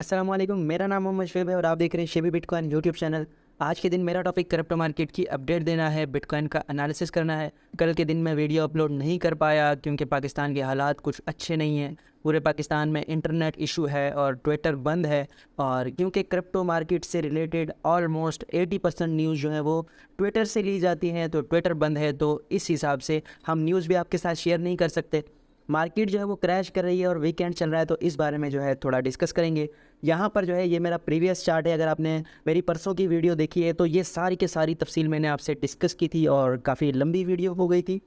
अस्सलाम वालेकुम। मेरा नाम मोहम्मद शुएब है और आप देख रहे हैं शेबी बिटकॉइन यूट्यूब चैनल। आज के दिन मेरा टॉपिक क्रिप्टो मार्केट की अपडेट देना है, बिटकॉइन का एनालिसिस करना है। कल के दिन मैं वीडियो अपलोड नहीं कर पाया क्योंकि पाकिस्तान के हालात कुछ अच्छे नहीं हैं। पूरे पाकिस्तान में इंटरनेट इशू है और ट्विटर बंद है। और क्योंकि क्रिप्टो मार्केट से रिलेटेड ऑलमोस्ट 80% न्यूज़ जो है वो ट्विटर से ली जाती हैं, तो ट्विटर बंद है, तो इस हिसाब से हम न्यूज़ भी आपके साथ शेयर नहीं कर सकते। मार्केट जो है वो क्रैश कर रही है और वीकेंड चल रहा है, तो इस बारे में जो है थोड़ा डिस्कस करेंगे। यहाँ पर जो है ये मेरा प्रीवियस चार्ट है। अगर आपने मेरी परसों की वीडियो देखी है तो ये सारी के सारी तफसील मैंने आपसे डिस्कस की थी और काफ़ी लंबी वीडियो हो गई थी।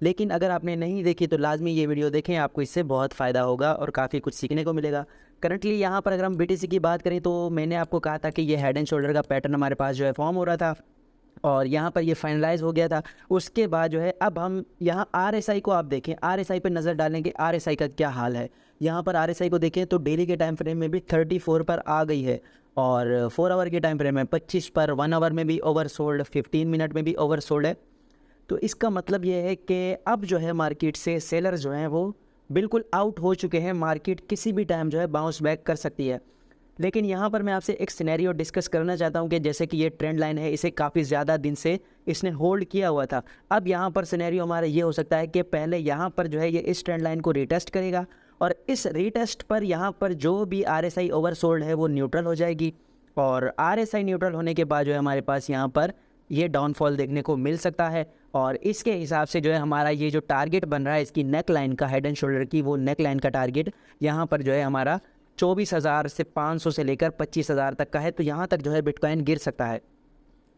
लेकिन अगर आपने नहीं देखी तो लाजमी ये वीडियो देखें, आपको इससे बहुत फ़ायदा होगा और काफ़ी कुछ सीखने को मिलेगा। करंटली यहाँ पर अगर हम बीटीसी की बात करें तो मैंने आपको कहा था कि ये हेड एंड शोल्डर का पैटर्न हमारे पास जो है फॉर्म हो रहा था और यहाँ पर ये फाइनलाइज हो गया था। उसके बाद जो है अब हम यहाँ आरएसआई को आप देखें, आरएसआई पे नज़र डालेंगे, आरएसआई का क्या हाल है। यहाँ पर आरएसआई को देखें तो डेली के टाइम फ्रेम में भी 34 पर आ गई है और 4 आवर के टाइम फ्रेम में 25 पर, 1 आवर में भी ओवर सोल्ड, 15 मिनट में भी ओवर सोल्ड है। तो इसका मतलब ये है कि अब जो है मार्केट से सेलर जो हैं वो बिल्कुल आउट हो चुके हैं। मार्केट किसी भी टाइम जो है बाउंस बैक कर सकती है। लेकिन यहाँ पर मैं आपसे एक सिनेरियो डिस्कस करना चाहता हूँ कि जैसे कि ये ट्रेंड लाइन है, इसे काफ़ी ज़्यादा दिन से इसने होल्ड किया हुआ था। अब यहाँ पर सिनेरियो हमारा ये हो सकता है कि पहले यहाँ पर जो है ये इस ट्रेंड लाइन को रीटेस्ट करेगा और इस रीटेस्ट पर यहाँ पर जो भी आरएसआई ओवरसोल्ड है वो न्यूट्रल हो जाएगी और आरएसआई न्यूट्रल होने के बाद जो है हमारे पास यहाँ पर ये डाउनफॉल देखने को मिल सकता है। और इसके हिसाब से जो है हमारा ये जो टारगेट बन रहा है इसकी नेक लाइन का, हेड एंड शोल्डर की, वो नेक लाइन का टारगेट यहाँ पर जो है हमारा 24,000 से 500 से लेकर 25,000 तक का है। तो यहाँ तक जो है बिटकॉइन गिर सकता है।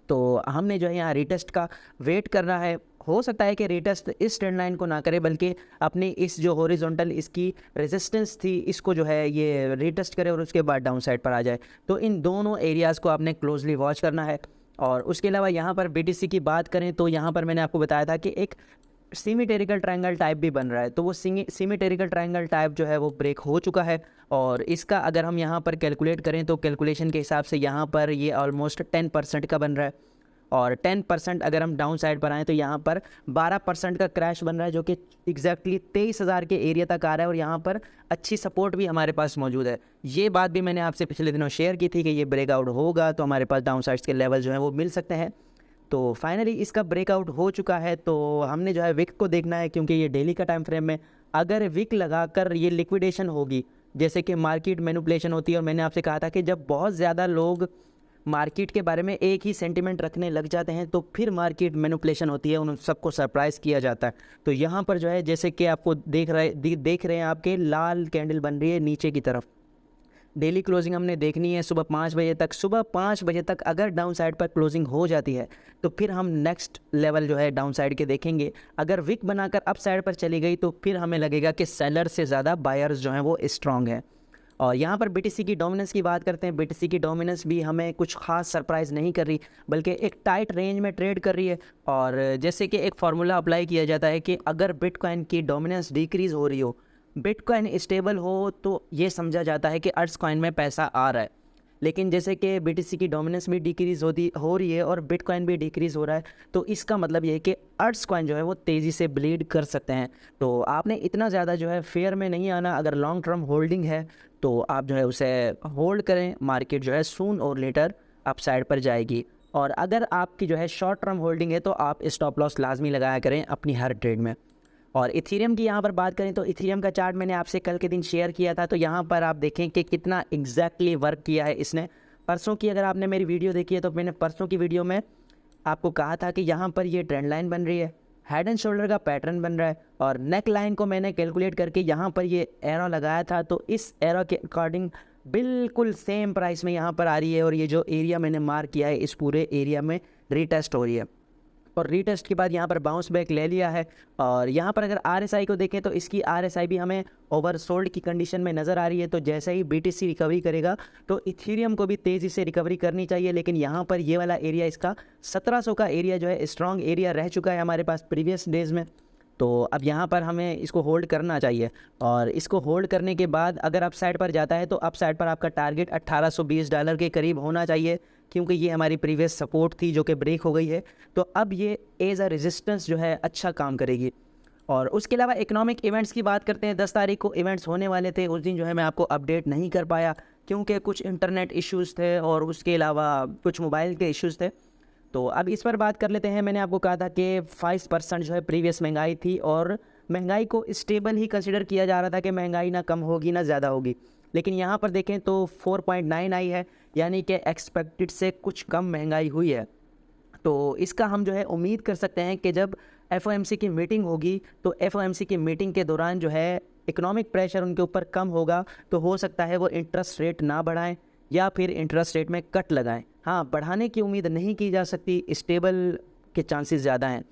तो हमने जो है यहाँ रीटेस्ट का वेट करना है। हो सकता है कि रीटेस्ट इस ट्रेंड लाइन को ना करे बल्कि अपनी इस जो हॉरिजॉन्टल इसकी रेजिस्टेंस थी इसको जो है ये रीटेस्ट करे और उसके बाद डाउन साइड पर आ जाए। तो इन दोनों एरियाज़ को आपने क्लोजली वॉच करना है। और उसके अलावा यहाँ पर बीटीसी की बात करें तो यहाँ पर मैंने आपको बताया था कि एक सीमीटेरिकल ट्रायंगल टाइप भी बन रहा है। तो वो सीमीटेरिकल ट्रायंगल टाइप जो है वो ब्रेक हो चुका है और इसका अगर हम यहाँ पर कैलकुलेट करें तो कैलकुलेशन के हिसाब से यहाँ पर ये ऑलमोस्ट 10% का बन रहा है और 10% अगर हम डाउन साइड पर आएँ तो यहाँ पर 12% का क्रैश बन रहा है, जो कि एग्जैक्टली 23,000 के एरिया तक आ रहा है और यहाँ पर अच्छी सपोर्ट भी हमारे पास मौजूद है। ये बात भी मैंने आपसे पिछले दिनों शेयर की थी कि ये ब्रेकआउट होगा तो हमारे पास डाउन साइड्स के लेवल जो है वो मिल सकते हैं। तो फाइनली इसका ब्रेकआउट हो चुका है। तो हमने जो है विक को देखना है क्योंकि ये डेली का टाइम फ्रेम में अगर विक लगाकर ये लिक्विडेशन होगी, जैसे कि मार्केट मैनिपुलेशन होती है और मैंने आपसे कहा था कि जब बहुत ज़्यादा लोग मार्केट के बारे में एक ही सेंटिमेंट रखने लग जाते हैं तो फिर मार्केट मैनिपुलेशन होती है, उन सबको सरप्राइज़ किया जाता है। तो यहाँ पर जो है जैसे कि आपको देख रहे हैं आपके लाल कैंडल बन रही है नीचे की तरफ। डेली क्लोजिंग हमने देखनी है सुबह 5 बजे तक। सुबह 5 बजे तक अगर डाउन साइड पर क्लोजिंग हो जाती है तो फिर हम नेक्स्ट लेवल जो है डाउन साइड के देखेंगे। अगर विक बनाकर अप साइड पर चली गई तो फिर हमें लगेगा कि सेलर से ज़्यादा बायर्स जो हैं वो स्ट्रांग हैं। और यहाँ पर बीटीसी की डोमिनेंस की बात करते हैं। बीटीसी की डोमिनेंस भी हमें कुछ खास सरप्राइज़ नहीं कर रही बल्कि एक टाइट रेंज में ट्रेड कर रही है। और जैसे कि एक फार्मूला अप्लाई किया जाता है कि अगर बिटकॉइन की डोमिनेंस डिक्रीज़ हो रही हो, बिटकॉइन स्टेबल हो, तो ये समझा जाता है कि अर्ट्स कॉइन में पैसा आ रहा है। लेकिन जैसे कि बीटीसी की डोमिनेंस भी डिक्रीज़ हो रही है और बिटकॉइन भी डिक्रीज़ हो रहा है, तो इसका मतलब ये है कि अर्ट्स कॉइन जो है वो तेज़ी से ब्लीड कर सकते हैं। तो आपने इतना ज़्यादा जो है फेयर में नहीं आना। अगर लॉन्ग टर्म होल्डिंग है तो आप जो है उसे होल्ड करें। मार्केट जो है सून और लेटर अप साइड पर जाएगी। और अगर आपकी जो है शॉर्ट टर्म होल्डिंग है तो आप स्टॉप लॉस लाजमी लगाया करें अपनी हर ट्रेड में। और इथीरियम की यहाँ पर बात करें तो इथीरियम का चार्ट मैंने आपसे कल के दिन शेयर किया था। तो यहाँ पर आप देखें कि कितना एग्जैक्टली वर्क किया है इसने। परसों की अगर आपने मेरी वीडियो देखी है तो मैंने परसों की वीडियो में आपको कहा था कि यहाँ पर ये ट्रेंड लाइन बन रही है, हेड एंड शोल्डर का पैटर्न बन रहा है और नेक लाइन को मैंने कैलकुलेट करके यहाँ पर ये एरो लगाया था। तो इस एरो के अकॉर्डिंग बिल्कुल सेम प्राइस में यहाँ पर आ रही है और ये जो एरिया मैंने मार्क किया है इस पूरे एरिया में रीटेस्ट हो रही है और रीटेस्ट के बाद यहाँ पर बाउंस बैक ले लिया है। और यहाँ पर अगर आरएसआई को देखें तो इसकी आरएसआई भी हमें ओवरसोल्ड की कंडीशन में नज़र आ रही है। तो जैसे ही बीटीसी रिकवरी करेगा तो इथीरियम को भी तेज़ी से रिकवरी करनी चाहिए। लेकिन यहाँ पर ये वाला एरिया, इसका 1700 का एरिया जो है स्ट्रॉन्ग एरिया रह चुका है हमारे पास प्रीवियस डेज़ में। तो अब यहाँ पर हमें इसको होल्ड करना चाहिए और इसको होल्ड करने के बाद अगर अप साइड पर जाता है तो अप साइड पर आपका टारगेट $1820 के करीब होना चाहिए क्योंकि ये हमारी प्रीवियस सपोर्ट थी जो कि ब्रेक हो गई है। तो अब ये एज अ रेजिस्टेंस जो है अच्छा काम करेगी। और उसके अलावा इकोनॉमिक इवेंट्स की बात करते हैं। 10 तारीख को इवेंट्स होने वाले थे, उस दिन जो है मैं आपको अपडेट नहीं कर पाया क्योंकि कुछ इंटरनेट इश्यूज़ थे और उसके अलावा कुछ मोबाइल के इश्यूज़ थे। तो अब इस पर बात कर लेते हैं। मैंने आपको कहा था कि 5% जो है प्रीवियस महंगाई थी और महंगाई को स्टेबल ही कंसिडर किया जा रहा था कि महंगाई ना कम होगी ना ज़्यादा होगी। लेकिन यहाँ पर देखें तो 4.9 आई है, यानी कि एक्सपेक्टेड से कुछ कम महंगाई हुई है। तो इसका हम जो है उम्मीद कर सकते हैं कि जब एफओएमसी की मीटिंग होगी तो एफओएमसी की मीटिंग के दौरान जो है इकोनॉमिक प्रेशर उनके ऊपर कम होगा, तो हो सकता है वो इंटरेस्ट रेट ना बढ़ाएं या फिर इंटरेस्ट रेट में कट लगाएं। हाँ, बढ़ाने की उम्मीद नहीं की जा सकती, स्टेबल के चांसेस ज़्यादा हैं।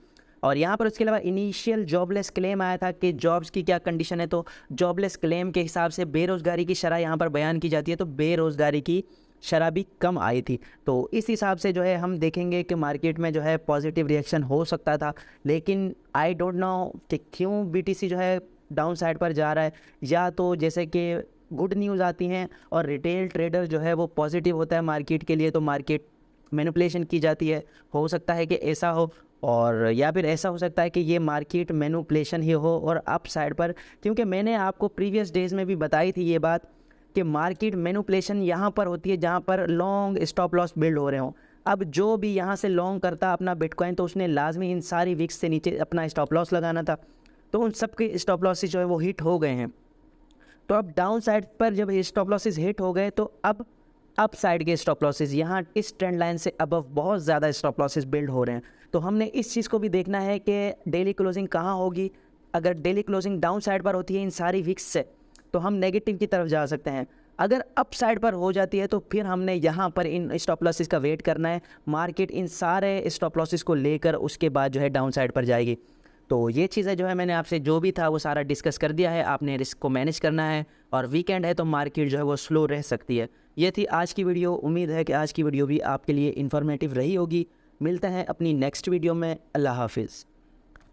और यहाँ पर उसके अलावा इनिशियल जॉबलेस क्लेम आया था कि जॉब्स की क्या कंडीशन है, तो जॉबलेस क्लेम के हिसाब से बेरोज़गारी की शरह यहाँ पर बयान की जाती है, तो बेरोज़गारी की शरह भी कम आई थी। तो इस हिसाब से जो है हम देखेंगे कि मार्केट में जो है पॉजिटिव रिएक्शन हो सकता था। लेकिन आई डोंट नो कि क्यों बीटीसी जो है डाउन साइड पर जा रहा है, या तो जैसे कि गुड न्यूज़ आती हैं और रिटेल ट्रेडर जो है वो पॉजिटिव होता है मार्केट के लिए, तो मार्केट मैनिपुलेशन की जाती है। हो सकता है कि ऐसा हो, और या फिर ऐसा हो सकता है कि ये मार्केट मैनिपुलेशन ही हो और अप साइड पर, क्योंकि मैंने आपको प्रीवियस डेज़ में भी बताई थी ये बात कि मार्केट मैनिपुलेशन यहाँ पर होती है जहाँ पर लॉन्ग स्टॉप लॉस बिल्ड हो रहे हों। अब जो भी यहाँ से लॉन्ग करता अपना बिटकॉइन, तो उसने लाजमी इन सारी वीक्स से नीचे अपना स्टॉप लॉस लगाना था, तो उन सब के स्टॉप लॉसेस जो है वो हिट हो गए हैं। तो अब डाउन साइड पर जब स्टॉप लॉसेस हिट हो गए तो अब अप साइड के स्टॉप लॉसेस यहाँ इस ट्रेंड लाइन से अबव बहुत ज़्यादा स्टॉप लॉसेस बिल्ड हो रहे हैं। तो हमने इस चीज़ को भी देखना है कि डेली क्लोजिंग कहाँ होगी। अगर डेली क्लोजिंग डाउन साइड पर होती है इन सारी वीक्स से, तो हम नेगेटिव की तरफ जा सकते हैं। अगर अप साइड पर हो जाती है तो फिर हमने यहाँ पर इन स्टॉप लॉसेस का वेट करना है। मार्केट इन सारे स्टॉप लॉसेस को लेकर उसके बाद जो है डाउन साइड पर जाएगी। तो ये चीज़ें जो है मैंने आपसे जो भी था वो सारा डिस्कस कर दिया है। आपने रिस्क को मैनेज करना है, और वीकेंड है तो मार्केट जो है वो स्लो रह सकती है। ये थी आज की वीडियो। उम्मीद है कि आज की वीडियो भी आपके लिए इन्फॉर्मेटिव रही होगी। मिलते हैं अपनी नेक्स्ट वीडियो में। अल्लाह हाफिज़।